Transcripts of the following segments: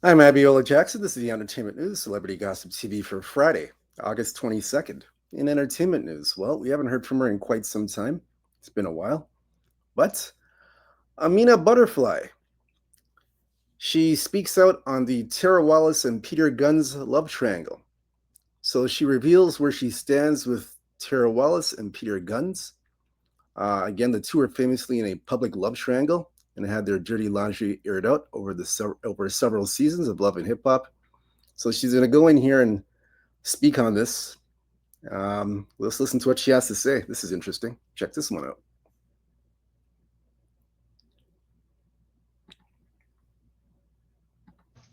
I'm Abiola Jackson. This is the Entertainment News, Celebrity Gossip TV for Friday, August 22nd. In entertainment news, well, we haven't heard from her in quite some time. It's been a while. But Amina Buddafly, she speaks out on the Tara Wallace and Peter Gunz love triangle. So she reveals where she stands with Tara Wallace and Peter Gunz. Again, the two are famously in a public love triangle and had their dirty laundry aired out over several seasons of Love and Hip Hop. So she's going to go in here and speak on this. Let's listen to what she has to say. This is interesting. Check this one out.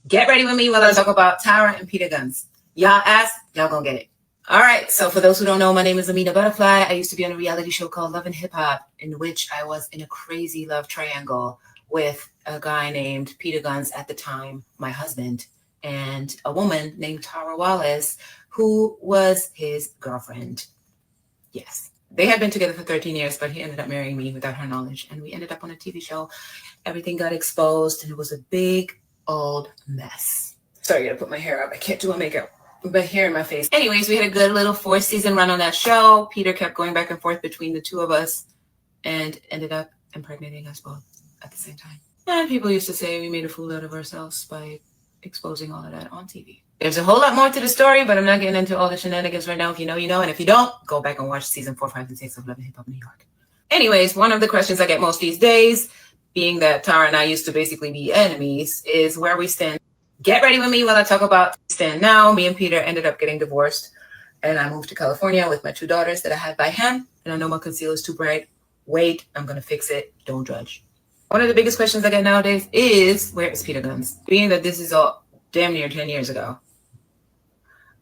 Get ready with me while I talk about Tara and Peter Gunz. Y'all ask, y'all gonna get it. All right, so for those who don't know, my name is Amina Buddafly. I used to be on a reality show called Love and Hip Hop, in which I was in a crazy love triangle with a guy named Peter Gunz at the time, my husband, and a woman named Tara Wallace, who was his girlfriend. Yes. They had been together for 13 years, but he ended up marrying me without her knowledge. And we ended up on a TV show. Everything got exposed, and it was a big old mess. Sorry, I gotta put my hair up. I can't do my makeup. My hair in my face. Anyways, we had a good little 4-season run on that show. Peter kept going back and forth between the two of us and ended up impregnating us both at the same time. And people used to say we made a fool out of ourselves by exposing all of that on TV. There's a whole lot more to the story, but I'm not getting into all the shenanigans right now. If you know, you know. And if you don't, go back and watch season 4, 5, and 6 of Love and Hip Hop New York. Anyways, one of the questions I get most these days, being that Tara and I used to basically be enemies, is where we stand. Get ready with me while I talk about stand now. Me and Peter ended up getting divorced, and I moved to California with my 2 daughters that I had by him. And I know my concealer is too bright. Wait, I'm going to fix it. Don't judge. One of the biggest questions I get nowadays is, where is Peter Gunz? Being that this is all damn near 10 years ago,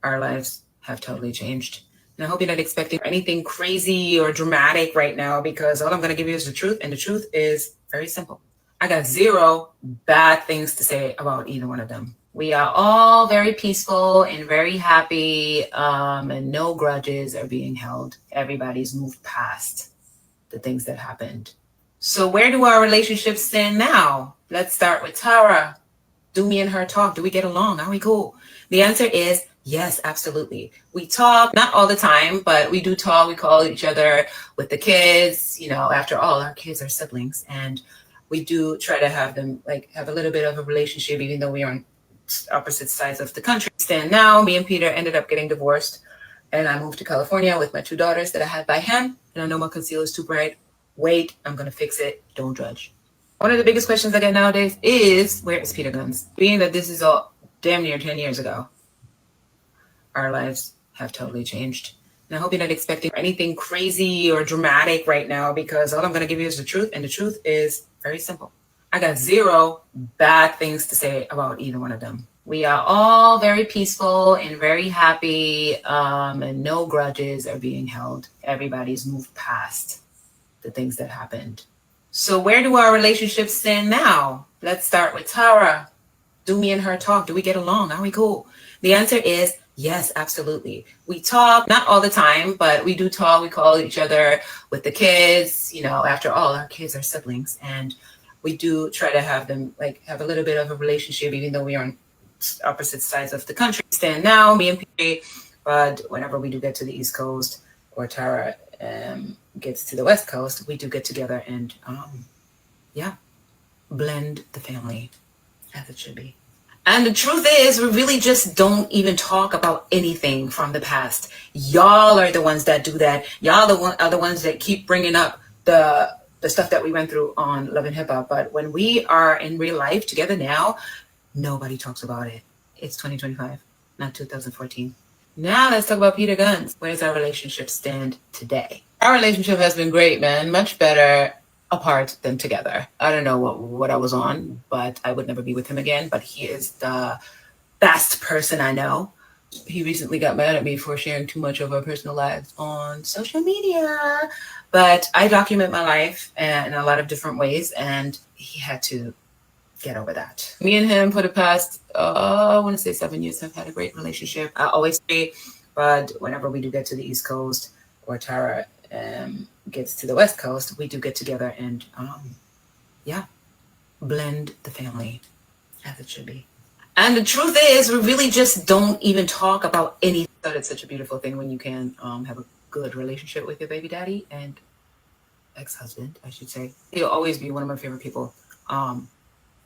our lives have totally changed. And I hope you're not expecting anything crazy or dramatic right now, because all I'm going to give you is the truth. And the truth is very simple. I got 0 bad things to say about either one of them. We are all very peaceful and very happy, and no grudges are being held. Everybody's moved past the things that happened. So where do our relationships stand now? Let's start with Tara. Do me and her talk? Do we get along? Are we cool? The answer is yes, absolutely. We talk, not all the time, but we do talk. We call each other with the kids. You know, after all, our kids are siblings, and we do try to have them have a little bit of a relationship, even though we are on opposite sides of the country. Stand now, me and Peter ended up getting divorced, and I moved to California with my 2 daughters that I had by him. And I know my concealer is too bright. Wait, I'm going to fix it. Don't judge. One of the biggest questions I get nowadays is, where is Peter Gunz? Being that this is all damn near 10 years ago, our lives have totally changed. And I hope you're not expecting anything crazy or dramatic right now, because all I'm going to give you is the truth. And the truth is very simple. I got 0 bad things to say about either one of them. We are all very peaceful and very happy, and no grudges are being held. Everybody's moved past the things that happened. So where do our relationships stand now? Let's start with Tara. Do me and her talk? Do we get along? Are we cool? The answer is yes, absolutely. We talk, not all the time, but we do talk. We call each other with the kids. You know, after all, our kids are siblings, and we do try to have them have a little bit of a relationship, even though we are on opposite sides of the country. Stand now, me and Peter, but whenever we do get to the East Coast, or Tara gets to the West Coast, we do get together and blend the family as it should be. And the truth is, we really just don't even talk about anything from the past. Y'all are the ones that do that. Y'all are the ones that keep bringing up the stuff that we went through on Love and Hip Hop. But when we are in real life together now, nobody talks about it. It's 2025, not 2014. Now let's talk about Peter Gunz. Where does our relationship stand today? Our relationship has been great, man. Much better apart than together. I don't know what I was on, but I would never be with him again. But he is the best person I know. He recently got mad at me for sharing too much of our personal lives on social media. But I document my life in a lot of different ways, and he had to get over that. Me and him for the past, I want to say 7 years, have had a great relationship. I always say, but whenever we do get to the East Coast, or Tara gets to the West Coast, we do get together and blend the family as it should be. And the truth is, we really just don't even talk about anything. But it's such a beautiful thing when you can have a good relationship with your baby daddy and ex-husband, I should say. He'll always be one of my favorite people,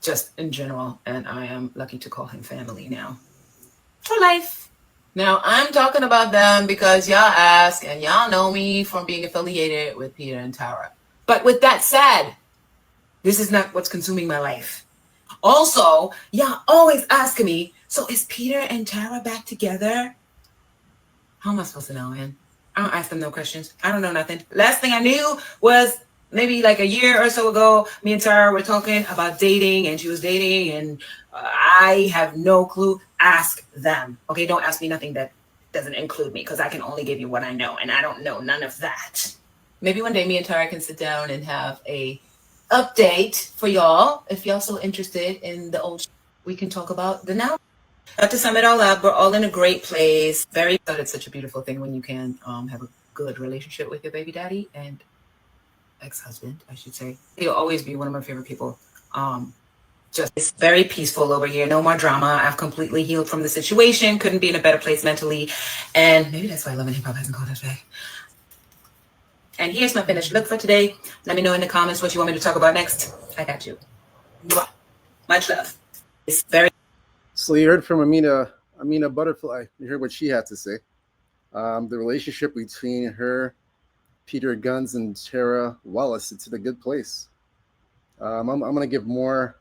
just in general. And I am lucky to call him family now for life. Now I'm talking about them because y'all ask and y'all know me from being affiliated with Peter and Tara. But with that said, this is not what's consuming my life. Also, y'all always asking me, so is Peter and Tara back together? How am I supposed to know, man? I don't ask them no questions. I don't know nothing. Last thing I knew was maybe like a year or so ago, me and Tara were talking about dating and she was dating and I have no clue. Ask them. Okay, don't ask me nothing that doesn't include me because I can only give you what I know and I don't know none of that. Maybe one day me and Tara can sit down and have a update for y'all. If y'all so interested in the old, we can talk about the now. To sum it all up, we're all in a great place. Very, but it's such a beautiful thing when you can have a good relationship with your baby daddy and ex-husband, I should say. He'll always be one of my favorite people. Just it's very peaceful over here. No more drama. I've completely healed from the situation. Couldn't be in a better place mentally, and maybe that's why Love and Hip Hop hasn't called us back. And here's my finished look for today. Let me know in the comments what you want me to talk about next. I got you. Much love. It's very. So you heard from Amina Buddafly. You heard what she had to say. The relationship between her, Peter Gunz, and Tara Wallace, it's in a good place. I'm going to give more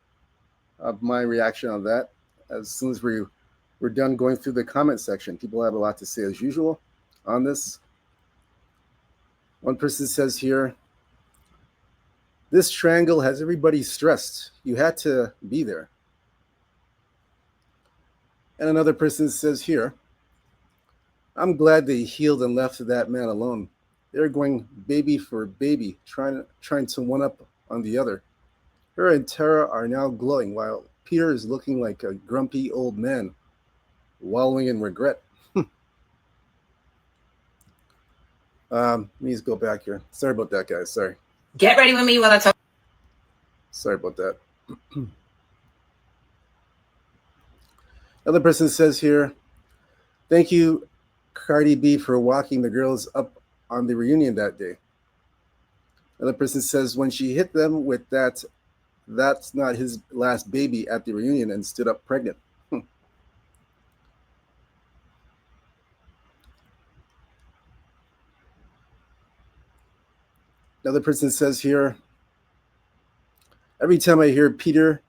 of my reaction on that as soon as we're done going through the comment section. People have a lot to say as usual on this. One person says here, this triangle has everybody stressed. You had to be there. And another person says here, I'm glad they healed and left that man alone. They're going baby for baby, trying to one up on the other. Her and Tara are now glowing while Peter is looking like a grumpy old man, wallowing in regret. Let me just go back here. Sorry about that, guys. Sorry. Get ready with me while I talk. Sorry about that. Another person says here, thank you, Cardi B, for walking the girls up on the reunion that day. Another person says when she hit them with that's not his last baby at the reunion and stood up pregnant. Another person says here, every time I hear Peter's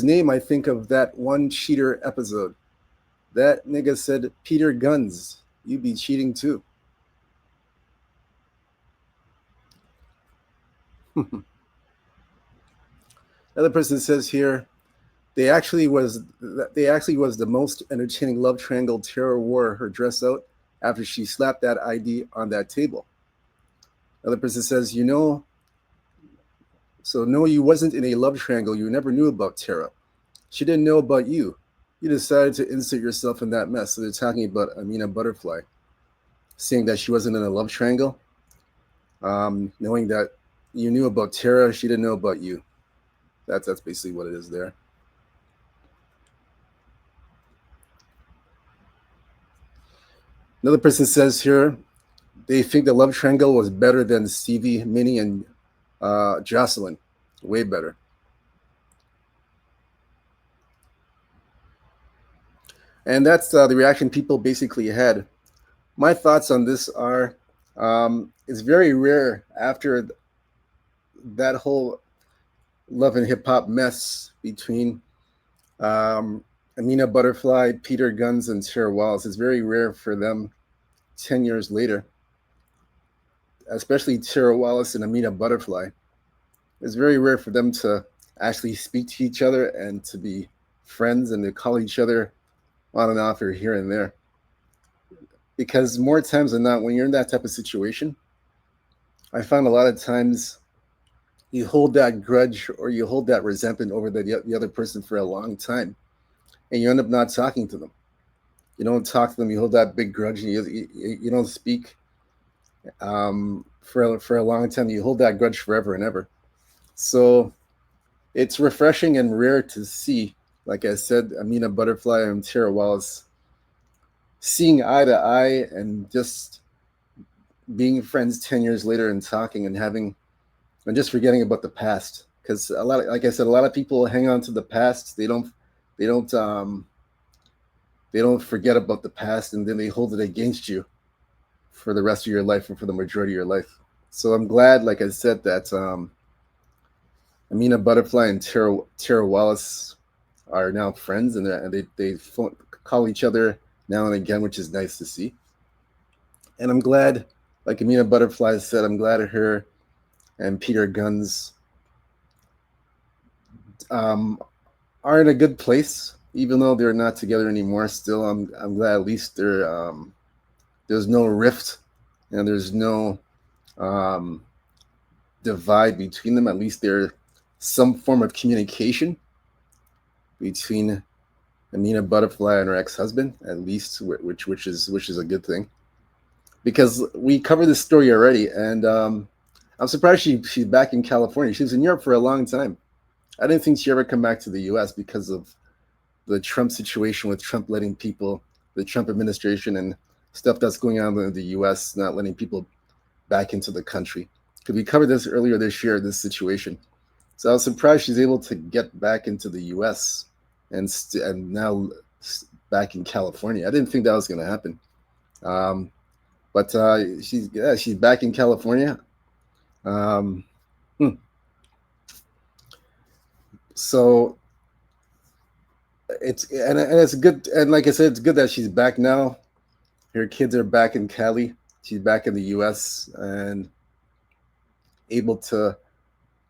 name, I think of that one cheater episode. That nigga said, Peter Gunz, you be cheating too. Another person says here, they actually was the most entertaining love triangle Tara wore her dress out after she slapped that ID on that table. Another person says, so no, you wasn't in a love triangle. You never knew about Tara. She didn't know about you. You decided to insert yourself in that mess. So they're talking about Amina Buddafly, saying that she wasn't in a love triangle, knowing that you knew about Tara, she didn't know about you. That's basically what it is there. Another person says here, they think the love triangle was better than Stevie, Minnie, and Jocelyn. Way better. And that's the reaction people basically had. My thoughts on this are, it's very rare after that whole love and hip hop mess between Amina Buddafly, Peter Gunz, and Tara Wallace. It's very rare for them 10 years later, especially Tara Wallace and Amina Buddafly. It's very rare for them to actually speak to each other and to be friends and to call each other on and off or here and there. Because more times than not, when you're in that type of situation, I find a lot of times you hold that grudge or you hold that resentment over the other person for a long time, and you end up not talking to them. You don't talk to them. You hold that big grudge, and you don't speak for a long time. You hold that grudge forever and ever. So it's refreshing and rare to see like I said, Amina Buddafly and Tara Wallace seeing eye to eye and just being friends 10 years later and talking and having and just forgetting about the past. Because a lot of, like I said, a lot of people hang on to the past. They don't they don't forget about the past, and then they hold it against you for the rest of your life and for the majority of your life. So I'm glad, like I said, that Amina Buddafly and Tara Wallace are now friends, and they call each other now and again, which is nice to see. And I'm glad, like Amina Buddafly said, I'm glad her and Peter Gunz um, are in a good place, even though they're not together anymore. Still, I'm glad at least there's no rift and there's no um, divide between them. At least there's some form of communication between Amina Buddafly and her ex-husband, at least, which is a good thing. Because we covered this story already, and I'm surprised she's back in California. She was in Europe for a long time. I didn't think she'd ever come back to the U.S. because of the Trump situation with Trump letting people, the Trump administration, and stuff that's going on in the U.S. not letting people back into the country. Because we covered this earlier this year, this situation. So I was surprised she's able to get back into the U.S. and now back in California. I didn't think that was going to happen. But she's back in California. Um, so it's good, and like I said, it's good that she's back now. Her kids are back in Cali. She's back in the U.S. and able to,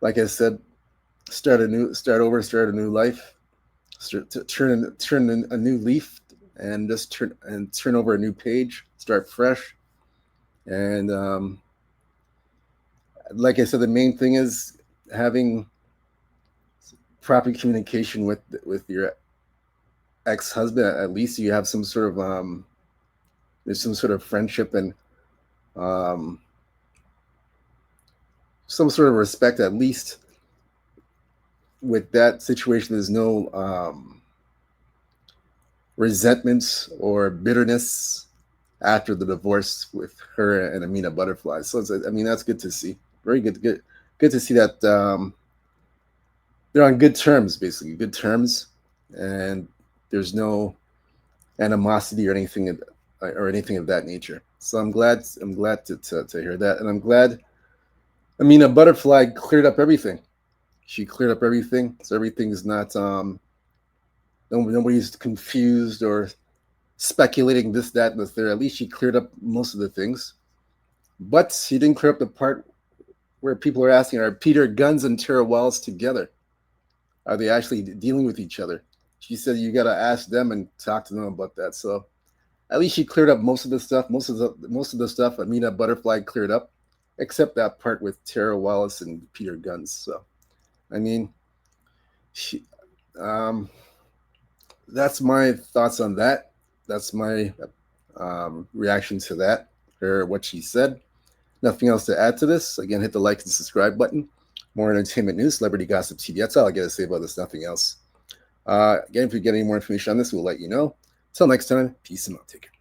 like I said, start a new life, turn a new leaf, and just turn over a new page, start fresh. And like I said, the main thing is having proper communication with your ex-husband. At least you have some sort of there's some sort of friendship and um, some sort of respect. At least with that situation, there's no resentments or bitterness after the divorce with her and Amina Buddafly. So I mean, that's good to see. Very good to see that they're on good terms, basically good terms, and there's no animosity or anything of that nature. So I'm glad to hear that, and I'm glad Amina Buddafly cleared up everything. She cleared up everything, so everything's not nobody's confused or speculating this, that, and the third. At least she cleared up most of the things, but she didn't clear up the part where people are asking: Are Peter Gunz and Tara Wallace together? Are they actually dealing with each other? She said you got to ask them and talk to them about that. So at least she cleared up most of the stuff. Most of the stuff Amina Buddafly cleared up, except that part with Tara Wallace and Peter Gunz. So, I mean, she, that's my thoughts on that. That's my reaction to that, or what she said. Nothing else to add to this. Again, hit the like and subscribe button. More entertainment news, celebrity gossip TV. That's all I got to say about this. Nothing else. Again, if we get any more information on this, we'll let you know. Until next time, peace and out. Take care.